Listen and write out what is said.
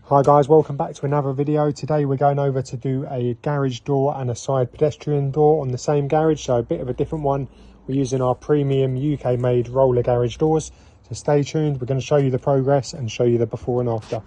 Hi guys, welcome back to another video. Today we're going over to do a garage door and a side pedestrian door on the same garage, so a bit of a different one. We're using our premium UK made roller garage doors, so stay tuned. We're going to show you the progress and show you the before and after.